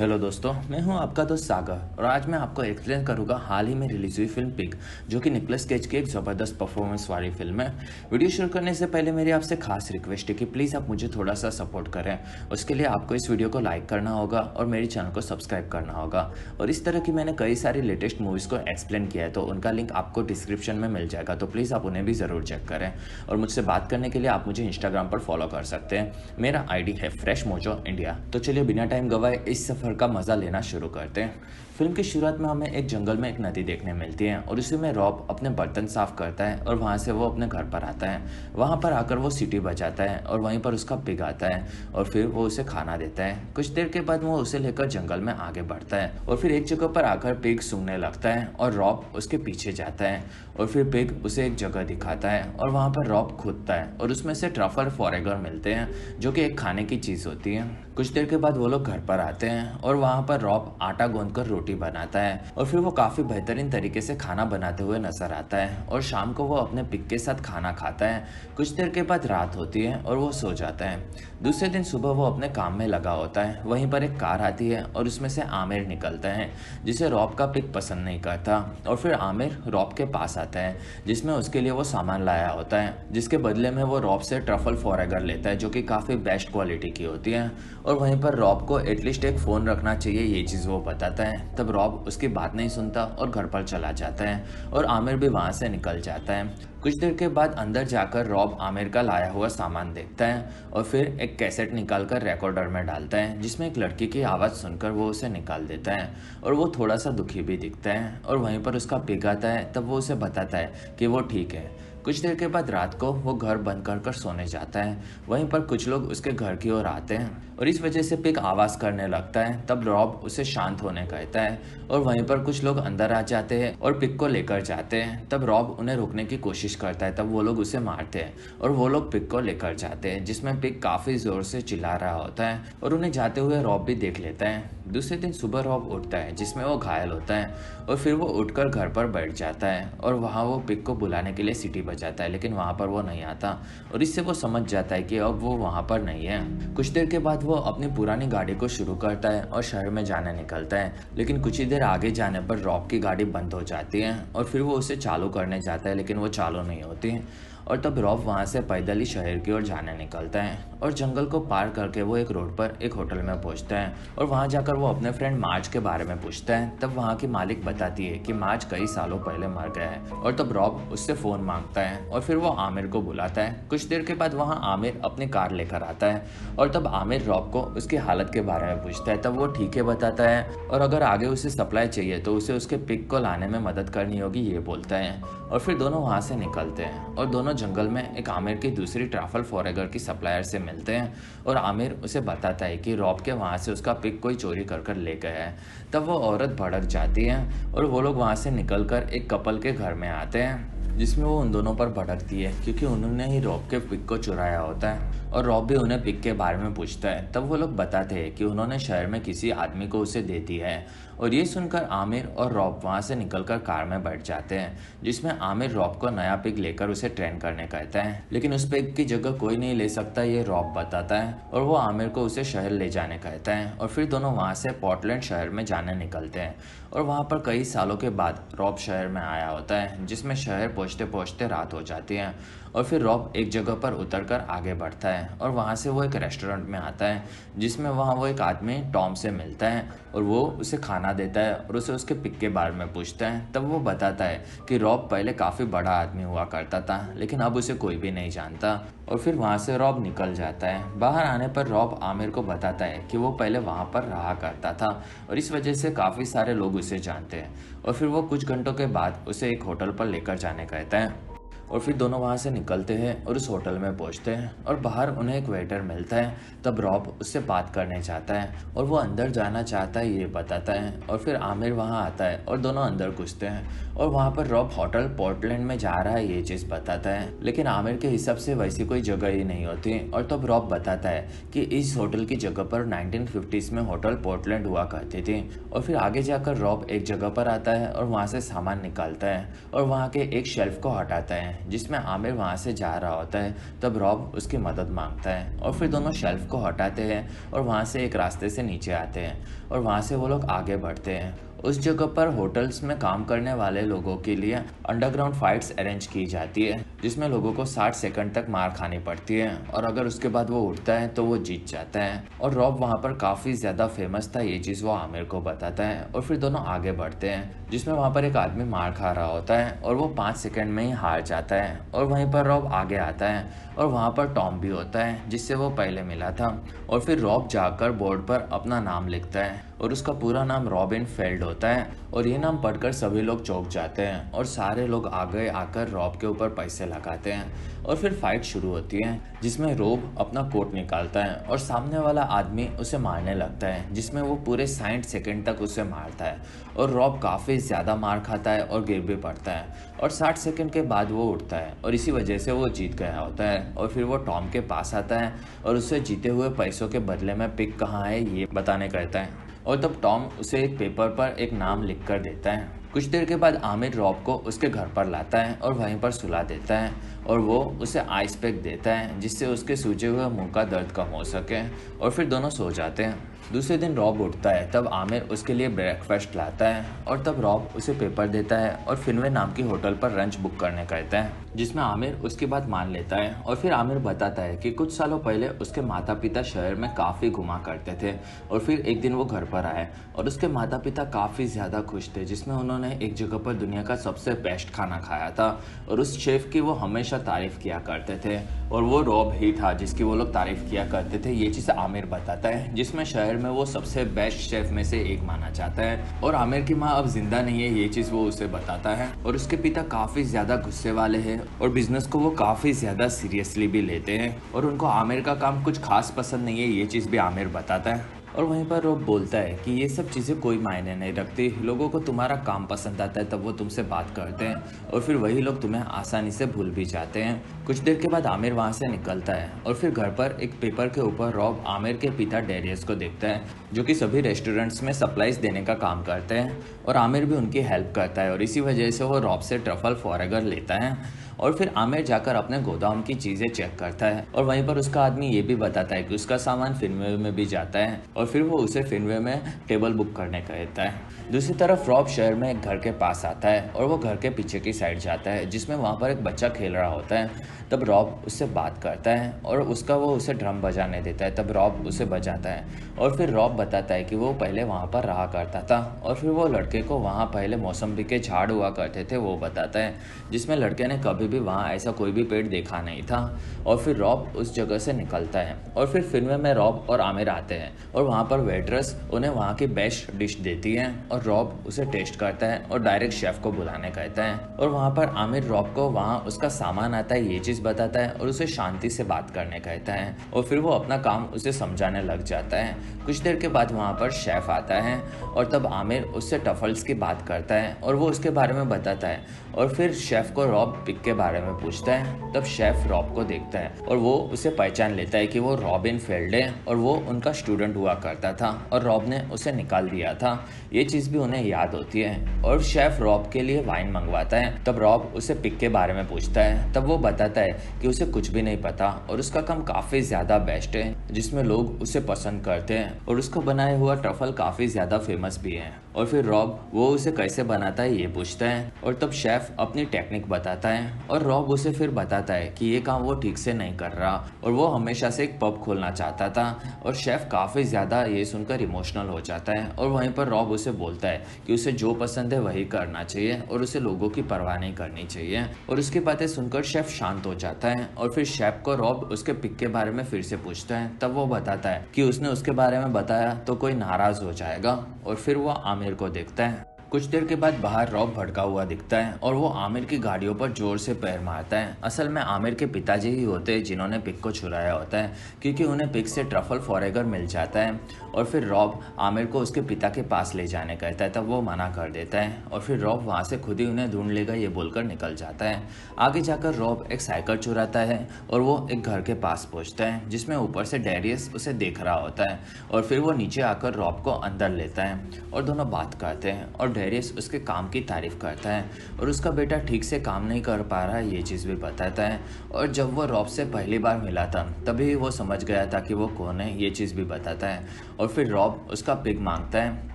Hello दोस्तों, मैं हूं आपका दोस्त सागर और आज मैं आपको एक्सप्लेन करूंगा हाल ही में रिलीज हुई फिल्म पिग, जो कि निकोलस केज की एक ज़बरदस्त परफॉर्मेंस वाली फिल्म है। वीडियो शुरू करने से पहले मेरी आपसे खास रिक्वेस्ट है कि प्लीज़ आप मुझे थोड़ा सा सपोर्ट करें। उसके लिए आपको इस वीडियो को लाइक करना होगा और मेरे चैनल को सब्सक्राइब करना होगा। और इस तरह की मैंने कई सारी लेटेस्ट मूवीज़ को एक्सप्लेन किया है, तो उनका लिंक आपको डिस्क्रिप्शन में मिल जाएगा, तो प्लीज़ आप उन्हें भी ज़रूर चेक करें। और मुझसे बात करने के लिए आप मुझे इंस्टाग्राम पर फॉलो कर सकते हैं। मेरा ID है फ्रेश मोजो इंडिया। तो चलिए बिना टाइम गवाए इस सफ़र का मज़ा लेना शुरू करते हैं। फिल्म की शुरुआत में हमें एक जंगल में एक नदी देखने मिलती है और उसी में रॉब अपने बर्तन साफ करता है और वहाँ से वो अपने घर पर आता है। वहाँ पर आकर वो सीटी बजाता है और वहीं पर उसका पिग आता है और फिर वो उसे खाना देता है। कुछ देर के बाद वो उसे लेकर जंगल में आगे बढ़ता है और फिर एक जगह पर आकर पिग सूंघने लगता है और रॉब उसके पीछे जाता है और फिर पिग उसे एक जगह दिखाता है और वहाँ पर रॉब खोदता है और उसमें से ट्रफल फॉरेगर मिलते हैं, जो कि एक खाने की चीज़ होती है। कुछ देर के बाद वो लोग घर पर आते हैं और वहाँ पर रॉब आटा गूंथकर रोटी बनाता है और फिर वो काफ़ी बेहतरीन तरीके से खाना बनाते हुए नजर आता है और शाम को वो अपने पिग के साथ खाना खाता है। कुछ देर के बाद रात होती है और वो सो जाता है। दूसरे दिन सुबह वो अपने काम में लगा होता है। वहीं पर एक कार आती है और उसमें से आमिर निकलता है, जिसे रॉब का पिग पसंद नहीं करता। और फिर आमिर रॉब के पास आता है, जिसमें उसके लिए वो सामान लाया होता है, जिसके बदले में वो रॉब से ट्रफल फॉरेगर लेता है, जो कि काफ़ी बेस्ट क्वालिटी की होती है। और वहीं पर रॉब को एटलीस्ट एक फ़ोन रखना चाहिए, ये चीज़ वो बताता है। तब रॉब उसकी बात नहीं सुनता और घर पर चला जाता है और आमिर भी वहाँ से निकल जाता है। कुछ देर के बाद अंदर जाकर रॉब आमिर का लाया हुआ सामान देखता है और फिर एक कैसेट निकालकर रिकॉर्डर में डालता है, जिसमें एक लड़की की आवाज़ सुनकर वो उसे निकाल देता है और वो थोड़ा सा दुखी भी दिखता है। और वहीं पर उसका पिग आता है, तब वो उसे बताता है कि वो ठीक है। कुछ देर के बाद रात को वो घर बंद कर सोने जाता है। वहीं पर कुछ लोग उसके घर की ओर आते हैं और इस वजह से पिग आवाज़ करने लगता है। तब रॉब उसे शांत होने कहता है और वहीं पर कुछ लोग अंदर आ जाते हैं और पिग को लेकर जाते हैं। तब रॉब उन्हें रोकने की कोशिश करता है, तब वो लोग उसे मारते हैं और वो लोग पिग को लेकर जाते हैं, जिसमें पिग काफ़ी ज़ोर से चिल्ला रहा होता है और उन्हें जाते हुए रॉब भी देख लेता है। दूसरे दिन सुबह रॉब उठता है, जिसमें वो घायल होता है और फिर वो उठकर घर पर बैठ जाता है और वहाँ वो पिग को बुलाने के लिए सीटी बजाता है, लेकिन वहाँ पर वो नहीं आता और इससे वो समझ जाता है कि अब वो वहाँ पर नहीं है। कुछ देर के बाद वो अपनी पुरानी गाड़ी को शुरू करता है और शहर में जाने निकलता है, लेकिन कुछ ही देर आगे जाने पर रॉब की गाड़ी बंद हो जाती है और फिर वो उसे चालू करने जाता है, लेकिन वो चालू नहीं होती और तब रॉब वहाँ से पैदल ही शहर की ओर जाने निकलता है और जंगल को पार करके वो एक रोड पर एक होटल में पहुँचता है और वहाँ जाकर वो अपने फ्रेंड मार्ज के बारे में पूछता है। तब वहाँ की मालिक बताती है कि मार्ज कई सालों पहले मर गया है और तब रॉब उससे फ़ोन मांगता है और फिर वो आमिर को बुलाता है। कुछ देर के बाद वहाँ आमिर अपनी कार लेकर आता है और तब आमिर रॉब को उसकी हालत के बारे में पूछता है। तब वो ठीक है बताता है और अगर आगे उसे सप्लाई चाहिए तो उसे उसके पिग को लाने में मदद करनी होगी, ये बोलता है। और फिर दोनों वहाँ से निकलते हैं और दोनों जंगल में एक आमिर की दूसरी ट्रफल फॉरेगर की सप्लायर से मिलते हैं और आमिर उसे बताता है कि रॉब के वहाँ से उसका पिग कोई चोरी कर ले गया है। तब वो औरत भड़क जाती है और वो लोग वहाँ से निकलकर एक कपल के घर में आते हैं, जिसमें वो उन दोनों पर भड़कती है क्योंकि उन्होंने ही रॉब के पिग को चुराया होता है और रॉब भी उन्हें पिग के बारे में पूछता है। तब वो लोग बताते हैं कि उन्होंने शहर में किसी आदमी को उसे दे दी है और ये सुनकर आमिर और रॉब वहाँ से निकलकर कार में बैठ जाते हैं, जिसमें आमिर रॉब को नया पिग लेकर उसे ट्रेन करने कहता है, लेकिन उस पिग की जगह कोई नहीं ले सकता, ये रॉब बताता है और वो आमिर को उसे शहर ले जाने कहता है और फिर दोनों वहाँ से पोर्टलैंड शहर में जाने निकलते हैं। और वहाँ पर कई सालों के बाद रॉब शहर में आया होता है, जिसमें शहर पहुँचते पहुँचते रात हो जाती है और फिर रॉब एक जगह पर उतरकर आगे बढ़ता है और वहाँ से वो एक रेस्टोरेंट में आता है, जिसमें वहाँ वो एक आदमी टॉम से मिलता है और वो उसे खाना देता है और उसे उसके पिग के बारे में पूछता है। तब वो बताता है कि रॉब पहले काफ़ी बड़ा आदमी हुआ करता था, लेकिन अब उसे कोई भी नहीं जानता और फिर वहाँ से रॉब निकल जाता है। बाहर आने पर रॉब आमिर को बताता है कि वो पहले वहाँ पर रहा करता था और इस वजह से काफ़ी सारे लोग उसे जानते हैं और फिर वो कुछ घंटों के बाद उसे एक होटल पर लेकर जाने कहता है और फिर दोनों वहाँ से निकलते हैं और उस होटल में पहुँचते हैं और बाहर उन्हें एक वेटर मिलता है। तब रॉब उससे बात करने चाहता है और वो अंदर जाना चाहता है, ये बताता है और फिर आमिर वहाँ आता है और दोनों अंदर घुसते हैं और वहाँ पर रॉब होटल पोर्टलैंड में जा रहा है, ये चीज़ बताता है, लेकिन आमिर के हिसाब से वैसी कोई जगह ही नहीं होती और तब रॉब बताता है कि इस होटल की जगह पर 1950s में होटल पोर्टलैंड हुआ करती थी। और फिर आगे जाकर रॉब एक जगह पर आता है और वहाँ से सामान निकालता है और वहाँ के एक शेल्फ को हटाता है, हैं जिसमें आमिर वहाँ से जा रहा होता है, तब रॉब उसकी मदद मांगता है और फिर दोनों शेल्फ को हटाते हैं और वहाँ से एक रास्ते से नीचे आते हैं और वहाँ से वो लोग आगे बढ़ते हैं। उस जगह पर होटल्स में काम करने वाले लोगों के लिए अंडरग्राउंड फाइट्स अरेंज की जाती है जिसमें लोगों को 60 सेकंड तक मार खानी पड़ती है और अगर उसके बाद वो उठता है तो वो जीत जाता है। और रॉब वहाँ पर काफ़ी ज़्यादा फेमस था, ये चीज़ वो आमिर को बताता है और फिर दोनों आगे बढ़ते हैं जिसमें वहाँ पर एक आदमी मार खा रहा होता है और वो 5 सेकंड में ही हार जाता है और वहीं पर रॉब आगे आता है और वहाँ पर टॉम भी होता है जिससे वो पहले मिला था। और फिर रॉब जाकर बोर्ड पर अपना नाम लिखता है और उसका पूरा नाम रॉबिन फेल्ड होता है और ये नाम पढ़कर सभी लोग चौंक जाते हैं और सारे लोग आगे आकर रॉब के ऊपर पैसे लगाते हैं और फिर फाइट शुरू होती है जिसमें रॉब अपना कोट निकालता है और सामने वाला आदमी उसे मारने लगता है जिसमें वो पूरे 60 सेकंड तक उसे मारता है और रॉब काफ़ी ज़्यादा मार खाता है और गिर भी पड़ता है और 60 सेकंड के बाद वो उठता है और इसी वजह से वो जीत गया होता है। और फिर वो टॉम के पास आता है और उसे जीते हुए पैसों के बदले में पिग कहाँ है ये बताने कहता है और तब टॉम उसे एक पेपर पर एक नाम लिख कर देता है। कुछ देर के बाद आमिर रॉब को उसके घर पर लाता है और वहीं पर सुला देता है और वो उसे आइस पैक देता है जिससे उसके सूजे हुए मुंह का दर्द कम हो सके और फिर दोनों सो जाते हैं। दूसरे दिन रॉब उठता है तब आमिर उसके लिए ब्रेकफास्ट लाता है और तब रॉब उसे पेपर देता है और फिनवे नाम की होटल पर लंच बुक करने कहता है जिसमें आमिर उसकी बात मान लेता है। और फिर आमिर बताता है कि कुछ सालों पहले उसके माता पिता शहर में काफ़ी घुमा करते थे और फिर एक दिन वो घर पर आए और उसके माता पिता काफ़ी ज़्यादा खुश थे जिसमें उन्होंने एक जगह पर दुनिया का सबसे बेस्ट खाना खाया था और उस शेफ़ की वो हमेशा तारीफ़ किया करते थे और वो रॉब ही था जिसकी वो लोग तारीफ़ किया करते थे। ये चीज़ आमिर बताता है जिसमें शहर में वो सबसे बेस्ट शेफ में से एक माना जाता है। और आमिर की माँ अब जिंदा नहीं है, ये चीज़ वो उसे बताता है। और उसके पिता काफ़ी ज़्यादा गुस्से वाले हैं और बिजनेस को वो काफ़ी ज़्यादा सीरियसली भी लेते हैं और उनको आमिर का काम कुछ खास पसंद नहीं है, ये चीज़ भी आमिर बताता है। और वहीं पर रॉब बोलता है कि ये सब चीज़ें कोई मायने नहीं रखती, लोगों को तुम्हारा काम पसंद आता है तब वो तुमसे बात करते हैं और फिर वही लोग तुम्हें आसानी से भूल भी जाते हैं। कुछ देर के बाद आमिर वहाँ से निकलता है और फिर घर पर एक पेपर के ऊपर रॉब आमिर के पिता डेरियस को देखता है जो कि सभी रेस्टोरेंट्स में सप्लाईज देने का काम करते हैं और आमिर भी उनकी हेल्प करता है और इसी वजह से वो रॉब से ट्रफल फॉरेगर लेता है। और फिर आमिर जाकर अपने गोदाम की चीज़ें चेक करता है और वहीं पर उसका आदमी ये भी बताता है कि उसका सामान फिनवे में भी जाता है और फिर वो उसे फिनवे में टेबल बुक करने कहता है। दूसरी तरफ रॉब शहर में एक घर के पास आता है और वो घर के पीछे की साइड जाता है जिसमें वहाँ पर एक बच्चा खेल रहा होता है। तब रॉब उससे बात करता है और वो उसे ड्रम बजाने देता है, तब रॉब उसे बजाता है और फिर रॉब बताता है कि वो पहले वहाँ पर रहा करता था और फिर वो लड़के को वहाँ पहले मौसम्बी के झाड़ हुआ करते थे वो बताता है जिसमें लड़के ने कभी भी वहाँ ऐसा कोई भी पेड़ देखा नहीं था। और फिर रॉब उस जगह से निकलता है और फिर फिल्म में रॉब और आमिर आते हैं और वहाँ पर वेट्रेस उन्हें वहाँ की बेस्ट डिश देती है और रॉब उसे टेस्ट करता है और डायरेक्ट शेफ को बुलाने कहता है। और वहाँ पर आमिर रॉब को वहाँ उसका सामान आता है ये चीज़ बताता है और उसे शांति से बात करने कहता है और फिर वो अपना काम उसे समझाने लग जाता है। कुछ देर के बाद वहाँ पर शेफ आता है और तब आमिर उससे टफल्स की बात करता है और वो उसके बारे में बताता है और फिर शेफ को रॉब पिग के बारे में पूछता है। तब शेफ रॉब को देखता है और वो उसे पहचान लेता है कि वो रॉबिन फेल्ड है और वो उनका स्टूडेंट हुआ करता था और रॉब ने उसे निकाल दिया था, ये चीज़ भी उन्हें याद होती है। और शेफ रॉब के लिए वाइन मंगवाता है। तब रॉब उसे पिग के बारे में पूछता है, तब वो बताता है कि उसे कुछ भी नहीं पता और उसका काम काफ़ी ज़्यादा बेस्ट है जिसमें लोग उसे पसंद करते हैं और उसका बनाया हुआ ट्रफल काफ़ी ज़्यादा फेमस भी है। और फिर रॉब वो उसे कैसे बनाता है ये पूछता है और तब शेफ अपनी टेक्निक बताता है और रॉब उसे फिर बताता है कि ये काम वो ठीक से नहीं कर रहा और वो हमेशा से एक पब खोलना चाहता था। और शेफ काफ़ी ज़्यादा ये सुनकर इमोशनल हो जाता है और वहीं पर रॉब उसे बोलता है कि उसे जो पसंद है वही करना चाहिए और उसे लोगों की परवाह नहीं करनी चाहिए। और उसकी बातें सुनकर शेफ शांत हो जाता है और फिर शेफ को रॉब उसके पिक के बारे में फिर से पूछता है। तब वो बताता है कि उसने उसके बारे में बताया तो कोई नाराज़ हो जाएगा और फिर वो आमिर को देखता है। कुछ देर के बाद बाहर रॉब भड़का हुआ दिखता है और वो आमिर की गाड़ियों पर जोर से पैर मारता है। असल में आमिर के पिताजी ही होते हैं जिन्होंने पिग को छुड़ाया होता है क्योंकि उन्हें पिग से ट्रफल फॉरेगर मिल जाता है। और फिर रॉब आमिर को उसके पिता के पास ले जाने कहता है, तब वो मना कर देता है और फिर रॉब वहाँ से खुद ही उन्हें ढूंढ लेगा ये बोलकर निकल जाता है। आगे जाकर रॉब एक साइकिल चुराता है और वो एक घर के पास पहुँचता है जिसमें ऊपर से डेरियस उसे देख रहा होता है और फिर वो नीचे आकर रॉब को अंदर लेता है और दोनों बात करते हैं और डेरियस उसके काम की तारीफ करता है और उसका बेटा ठीक से काम नहीं कर पा रहा है ये चीज़ भी बताता है। और जब वो रॉब से पहली बार मिला था तभी वो समझ गया था कि वो कौन है, ये चीज़ भी बताता है। और फिर रॉब उसका पिग मांगता है,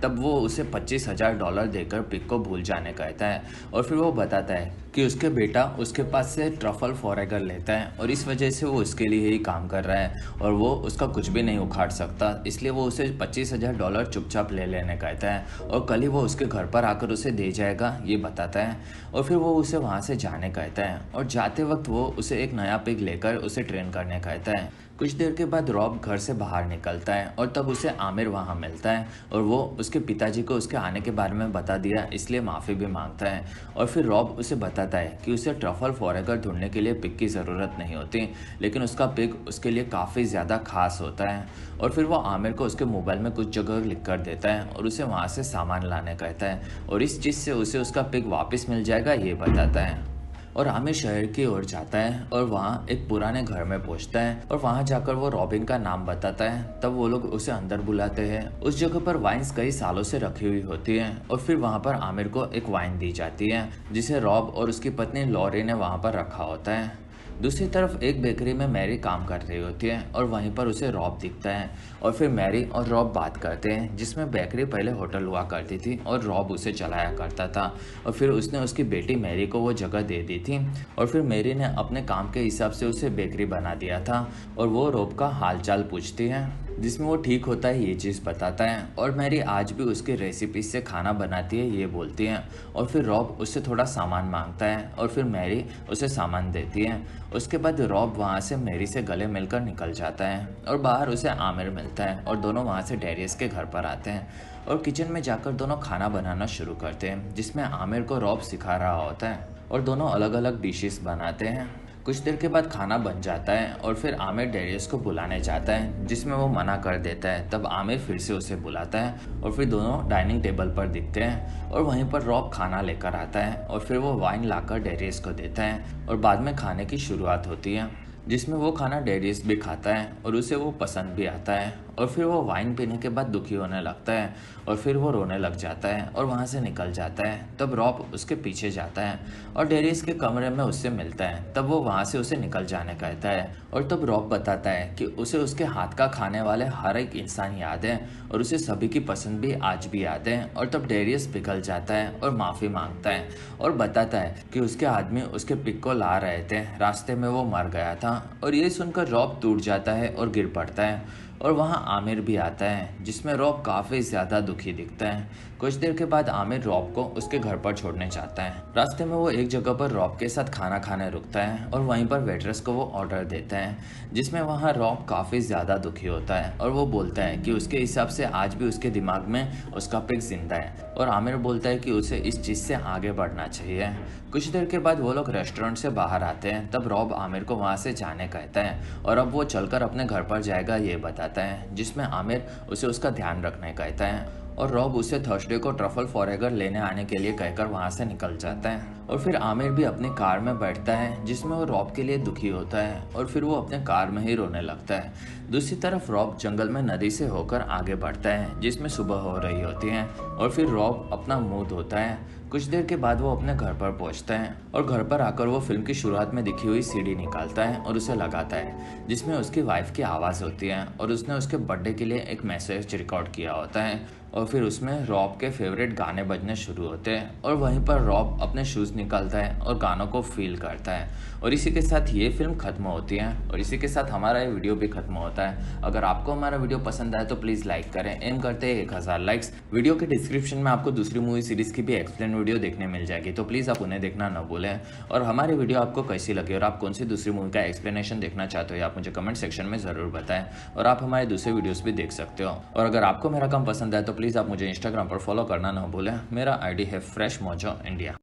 तब वो उसे $25,000 देकर पिग को भूल जाने कहता है। और फिर वो बताता है कि उसके बेटा उसके पास से ट्रफल फॉरेगर लेता है और इस वजह से वो उसके लिए ही काम कर रहा है और वो उसका कुछ भी नहीं उखाड़ सकता, इसलिए वो उसे $25,000 चुपचाप ले लेने कहता है और कल ही वो उसके घर पर आकर उसे दे जाएगा, ये बताता है। और फिर वो उसे वहाँ से जाने कहता है और जाते वक्त वो उसे एक नया पिग लेकर उसे ट्रेन करने कहता है। कुछ देर के बाद रॉब घर से बाहर निकलता है और तब उसे आमिर वहाँ मिलता है और वो उसके पिताजी को उसके आने के बारे में बता दिया, इसलिए माफ़ी भी मांगता है। और फिर रॉब उसे बताता है कि उसे ट्रफल फॉरेगर ढूंढने के लिए पिग की ज़रूरत नहीं होती, लेकिन उसका पिग उसके लिए काफ़ी ज़्यादा खास होता है। और फिर वो आमिर को उसके मोबाइल में कुछ जगह लिख कर देता है और उसे वहाँ से सामान लाने कहता है और इस चीज़ से उसे उसका पिग वापस मिल जाएगा, ये बताता है। और आमिर शहर की ओर जाता है और वहाँ एक पुराने घर में पहुँचता है और वहाँ जाकर वो रॉबिन का नाम बताता है। तब वो लोग उसे अंदर बुलाते हैं। उस जगह पर वाइन्स कई सालों से रखी हुई होती है और फिर वहाँ पर आमिर को एक वाइन दी जाती है जिसे रॉब और उसकी पत्नी लॉरी ने वहाँ पर रखा होता है। दूसरी तरफ एक बेकरी में मैरी काम कर रही होती है और वहीं पर उसे रॉब दिखता है और फिर मैरी और रॉब बात करते हैं, जिसमें बेकरी पहले होटल हुआ करती थी और रॉब उसे चलाया करता था। और फिर उसने उसकी बेटी मैरी को वो जगह दे दी थी और फिर मैरी ने अपने काम के हिसाब से उसे बेकरी बना दिया था और वो रॉब का हालचाल पूछती है, जिसमें वो ठीक होता है ये चीज़ बताता है। और मैरी आज भी उसकी रेसिपी से खाना बनाती है, ये बोलती है। और फिर रॉब उससे थोड़ा सामान मांगता है और फिर मैरी उसे सामान देती है। उसके बाद रॉब वहाँ से मैरी से गले मिलकर निकल जाता है और बाहर उसे आमिर मिलता है और दोनों वहाँ से डेरियस के घर पर आते हैं और किचन में जाकर दोनों खाना बनाना शुरू करते हैं, जिसमें आमिर को रॉब सिखा रहा होता है और दोनों अलग अलग डिशेस बनाते हैं। कुछ देर के बाद खाना बन जाता है और फिर आमिर डेरियस को बुलाने जाता है, जिसमें वो मना कर देता है। तब आमिर फिर से उसे बुलाता है और फिर दोनों डाइनिंग टेबल पर दिखते हैं और वहीं पर रॉब खाना लेकर आता है और फिर वो वाइन लाकर डेरियस को देता है और बाद में खाने की शुरुआत होती है, जिसमें वो खाना डेरियस भी खाता है और उसे वो पसंद भी आता है। और फिर वो वाइन पीने के बाद दुखी होने लगता है और फिर वो रोने लग जाता है और वहाँ से निकल जाता है। तब रॉब उसके पीछे जाता है और डेरियस के कमरे में उससे मिलता है। तब वो वहाँ से उसे निकल जाने कहता है और तब रॉब बताता है कि उसे उसके हाथ का खाने वाले हर एक इंसान याद है और उसे सभी की पसंद भी आज भी याद है। और तब डेरियस पिघल जाता है और माफ़ी मांगता है और बताता है कि उसके आदमी उसके पिग को ला रहे थे, रास्ते में वो मर गया था। और ये सुनकर रॉब टूट जाता है और गिर पड़ता है और वहाँ आमिर भी आता है, जिसमें रॉब काफ़ी ज़्यादा दुखी दिखता है। कुछ देर के बाद आमिर रॉब को उसके घर पर छोड़ने जाता है। रास्ते में वो एक जगह पर रॉब के साथ खाना खाने रुकता है और वहीं पर वेट्रेस को वो ऑर्डर देता है, जिसमें वहाँ रॉब काफ़ी ज़्यादा दुखी होता है और वो बोलता है कि उसके हिसाब से आज भी उसके दिमाग में उसका पिग जिंदा है। और आमिर बोलता है कि उसे इस चीज़ से आगे बढ़ना चाहिए। कुछ देर के बाद वो लोग रेस्टोरेंट से बाहर आते हैं। तब रॉब आमिर को वहाँ से जाने कहता है और अब वो चलकर अपने घर पर जाएगा, ये बताता है, जिसमें आमिर उसे उसका ध्यान रखने कहता है। और रॉब उसे थर्सडे को ट्रफल फॉरेगर लेने आने के लिए कहकर वहाँ से निकल जाता है। और फिर आमिर भी अपनी कार में बैठता है, जिसमें वो रॉब के लिए दुखी होता है और फिर वो अपने कार में ही रोने लगता है। दूसरी तरफ रॉब जंगल में नदी से होकर आगे बढ़ता है, जिसमें सुबह हो रही होती है। और फिर रॉब अपना मुंह धोता है। कुछ देर के बाद वो अपने घर पर पहुंचता है और घर पर आकर वो फिल्म की शुरुआत में दिखी हुई सीडी निकालता है और उसे लगाता है, जिसमें उसकी वाइफ की आवाज़ होती है और उसने उसके बर्थडे के लिए एक मैसेज रिकॉर्ड किया होता है। और फिर उसमें रॉब के फेवरेट गाने बजने शुरू होते हैं और वहीं पर रॉब अपने शूज़ निकालता है और गानों को फील करता है। और इसी के साथ ये फिल्म ख़त्म होती है और इसी के साथ हमारा ये वीडियो भी ख़त्म होता है। अगर आपको हमारा वीडियो पसंद आए तो प्लीज़ लाइक करें। एम करते हैं 1000 लाइक्स। वीडियो के डिस्क्रिप्शन में आपको दूसरी मूवी सीरीज़ की भी एक्सप्लेन वीडियो देखने मिल जाएगी, तो प्लीज़ आप उन्हें देखना न भूलें। और हमारी वीडियो आपको कैसी लगी और आप कौन सी दूसरी मूवी का एक्सप्लेनेशन देखना चाहते हो, आप मुझे कमेंट सेक्शन में ज़रूर बताएं। और आप हमारे दूसरे वीडियोज़ भी देख सकते हो। और अगर आपको मेरा काम पसंद आए तो प्लीज़ आप मुझे इंस्टाग्राम पर फॉलो करना न भूलें। मेरा आईडी है फ्रेश मोजो इंडिया।